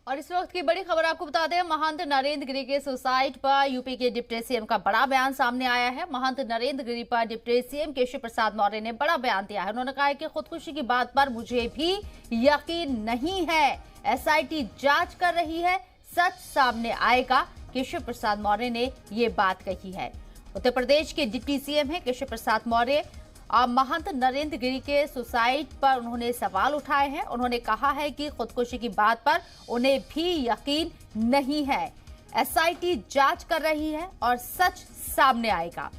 और इस वक्त की बड़ी खबर आपको बता दें, महंत नरेंद्र गिरी के सुसाइड पर यूपी के डिप्टी सीएम का बड़ा बयान सामने आया है। महंत नरेंद्र गिरी पर डिप्टी सीएम केशव प्रसाद मौर्य ने बड़ा बयान दिया है। उन्होंने कहा है कि खुदकुशी की बात पर मुझे भी यकीन नहीं है, एसआईटी जांच कर रही है, सच सामने आएगा। केशव प्रसाद मौर्य ने ये बात कही है। उत्तर प्रदेश के डिप्टी सीएम है केशव प्रसाद मौर्य। महंत नरेंद्र गिरी के सुसाइड पर उन्होंने सवाल उठाए हैं। उन्होंने कहा है कि खुदकुशी की बात पर उन्हें भी यकीन नहीं है, एसआईटी जांच कर रही है और सच सामने आएगा।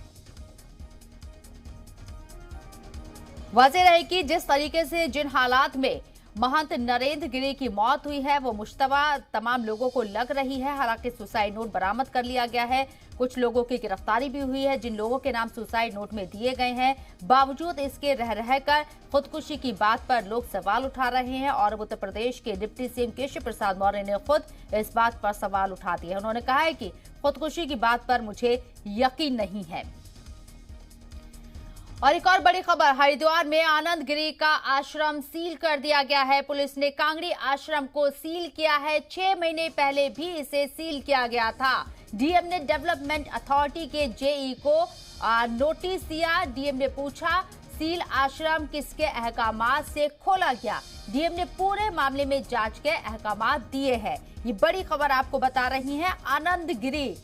वाज़ेह रहे कि जिस तरीके से जिन हालात में महंत नरेंद्र गिरी की मौत हुई है वो मुश्तबा तमाम लोगों को लग रही है। हालांकि सुसाइड नोट बरामद कर लिया गया है, कुछ लोगों की गिरफ्तारी भी हुई है जिन लोगों के नाम सुसाइड नोट में दिए गए हैं। बावजूद इसके रहकर खुदकुशी की बात पर लोग सवाल उठा रहे हैं और उत्तर प्रदेश के डिप्टी सीएम केशव प्रसाद मौर्य ने खुद इस बात पर सवाल उठा दिए। उन्होंने कहा है कि खुदकुशी की बात पर मुझे यकीन नहीं है। और एक और बड़ी खबर, हरिद्वार में आनंद गिरी का आश्रम सील कर दिया गया है। पुलिस ने कांगड़ी आश्रम को सील किया है। 6 महीने पहले भी इसे सील किया गया था। डीएम ने डेवलपमेंट अथॉरिटी के जेई को नोटिस दिया। डीएम ने पूछा सील आश्रम किसके अहकामात से खोला गया। डीएम ने पूरे मामले में जांच के अहकामात दिए हैं। ये बड़ी खबर आपको बता रही है। आनंद गिरी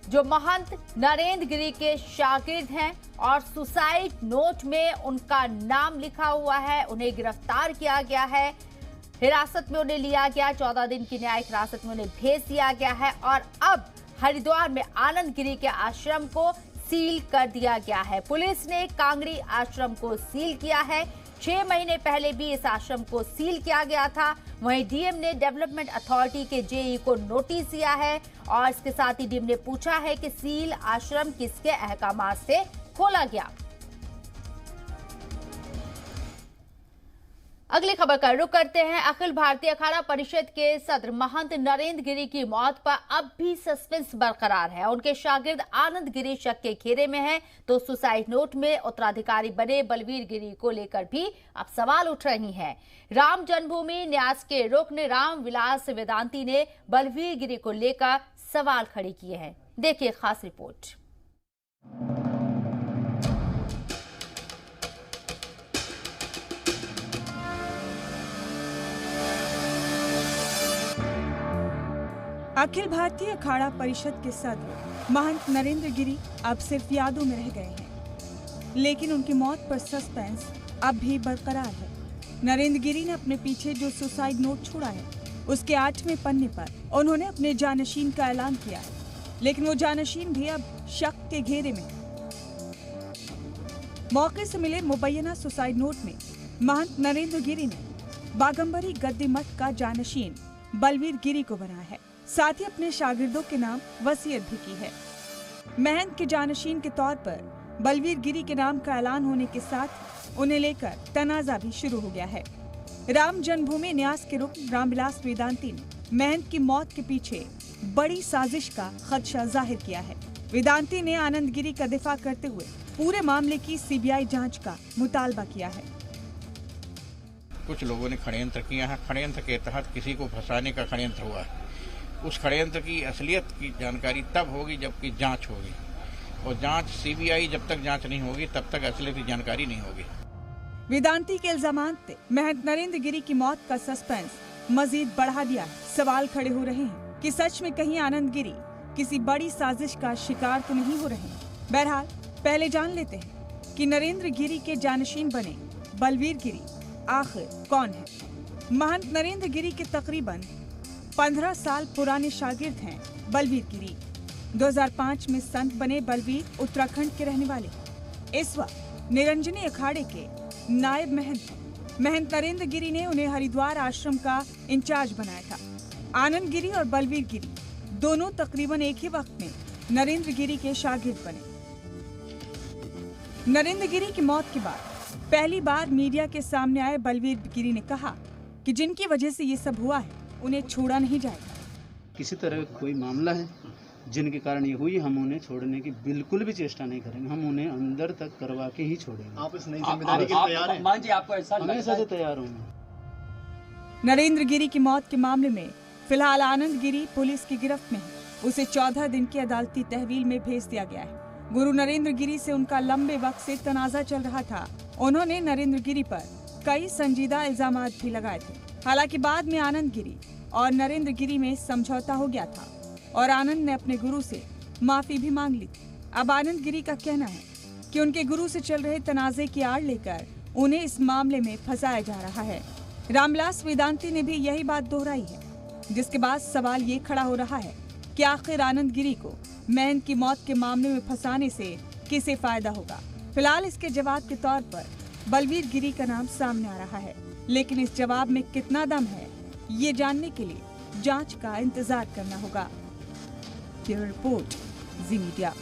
जो महंत नरेंद्र गिरी के शागिर्द हैं और सुसाइड नोट में उनका नाम लिखा हुआ है, उन्हें गिरफ्तार किया गया है, हिरासत में उन्हें लिया गया, 14 दिन की न्यायिक हिरासत में उन्हें भेज दिया गया है और अब हरिद्वार में आनंद गिरी के आश्रम को सील कर दिया गया है। पुलिस ने कांगड़ी आश्रम को सील किया है। 6 महीने पहले भी इस आश्रम को सील किया गया था। वहीं डीएम ने डेवलपमेंट अथॉरिटी के जेई को नोटिस दिया है और इसके साथ ही डीएम ने पूछा है कि सील आश्रम किसके अहकामात से खोला गया। अगली खबर का रुख करते हैं। अखिल भारतीय अखाड़ा परिषद के सदर महंत नरेंद्र गिरी की मौत पर अब भी सस्पेंस बरकरार है। उनके शागिर्द आनंद गिरी शक के घेरे में हैं, तो सुसाइड नोट में उत्तराधिकारी बने बलवीर गिरी को लेकर भी अब सवाल उठ रही हैं। राम जन्मभूमि न्यास के रुकन राम विलास वेदांती ने बलवीर गिरी को लेकर सवाल खड़े किए हैं। देखिए खास रिपोर्ट। अखिल भारतीय अखाड़ा परिषद के सदर महंत नरेंद्र गिरी अब सिर्फ यादों में रह गए हैं, लेकिन उनकी मौत पर सस्पेंस अब भी बरकरार है। नरेंद्र गिरी ने अपने पीछे जो सुसाइड नोट छोड़ा है, उसके 8वें पन्ने पर उन्होंने अपने जानशीन का ऐलान किया है, लेकिन वो जानशीन भी अब शक के घेरे में। मौके से मिले मुबैना सुसाइड नोट में महंत नरेंद्र गिरी ने बागंबरी गद्दी मठ का जानशीन बलवीर गिरी को बनाया है, साथ ही अपने शागिर्दों के नाम वसीयत भी की है। महंत के जानशीन के तौर पर बलवीर गिरी के नाम का ऐलान होने के साथ उन्हें लेकर तनाजा भी शुरू हो गया है। राम जन्मभूमि न्यास के रुकन रामविलास वेदांती ने महंत की मौत के पीछे बड़ी साजिश का खदशा जाहिर किया है। वेदांती ने आनंद गिरी का दिफा करते हुए पूरे मामले की सीबीआई जांच का मुतालबा किया है। कुछ लोगों ने षड्यंत्र किया है। षड्यंत्र के तहत किसी को फंसाने का षड्यंत्र हुआ है। उस षड्यंत्र की असलियत की जानकारी तब होगी जबकि जांच होगी, और जांच सीबीआई जब तक जांच नहीं होगी तब तक असलियत की जानकारी नहीं होगी। वेदांती के इल्जामात ने महंत नरेंद्र गिरी की मौत का सस्पेंस मजीद बढ़ा दिया है। सवाल खड़े हो रहे हैं कि सच में कहीं आनंद गिरी किसी बड़ी साजिश का शिकार तो नहीं हो रहे। बहरहाल पहले जान लेते हैं कि नरेंद्र गिरी के जानशीन बने बलवीर गिरी आखिर कौन है। महंत नरेंद्र गिरी के तकरीबन 15 साल पुराने शागिर्द हैं बलवीर गिरी। 2005 में संत बने बलवीर उत्तराखंड के रहने वाले इस वक्त निरंजनी अखाड़े के नायब महंत नरेंद्र गिरी ने उन्हें हरिद्वार आश्रम का इंचार्ज बनाया था। आनंद गिरी और बलवीर गिरी दोनों तकरीबन एक ही वक्त में नरेंद्र गिरी के शागिर्द बने। नरेंद्र गिरी की मौत के बाद पहली बार मीडिया के सामने आए बलवीर गिरी ने कहा कि जिनकी वजह से ये सब हुआ है उन्हें छोड़ा नहीं जाएगा। किसी तरह कोई मामला है जिनके कारण ये हुई, हम उन्हें छोड़ने की बिल्कुल भी चेष्टा नहीं करेंगे। हम उन्हें अंदर तक करवा के ही छोड़ेंगे। आप इस नई जिम्मेदारी के लिए तैयार हैं? मान जी आपको ऐसा हमेशा से तैयार हूँ। नरेंद्र गिरी की मौत के मामले में फिलहाल आनंद गिरी पुलिस की गिरफ्त में है। उसे 14 दिन की अदालती तहवील में भेज दिया गया है। गुरु नरेंद्र गिरी से उनका लंबे वक्त से तनाजा चल रहा था। उन्होंने नरेंद्र गिरी पर कई संजीदा इल्जामात भी लगाए थे। हालांकि बाद में आनंद गिरी और नरेंद्र गिरी में समझौता हो गया था और आनंद ने अपने गुरु से माफी भी मांग ली थी। अब आनंद गिरी का कहना है कि उनके गुरु से चल रहे तनाजे की आड़ लेकर उन्हें इस मामले में फंसाया जा रहा है। रामविलास वेदांती ने भी यही बात दोहराई है, जिसके बाद सवाल ये खड़ा हो रहा है कि आखिर आनंद गिरी को महंत की मौत के मामले में फंसाने से किसे फायदा होगा। फिलहाल इसके जवाब के तौर पर बलवीर गिरी का नाम सामने आ रहा है, लेकिन इस जवाब में कितना दम है ये जानने के लिए जांच का इंतजार करना होगा। ब्यूरो रिपोर्ट, जी मीडिया।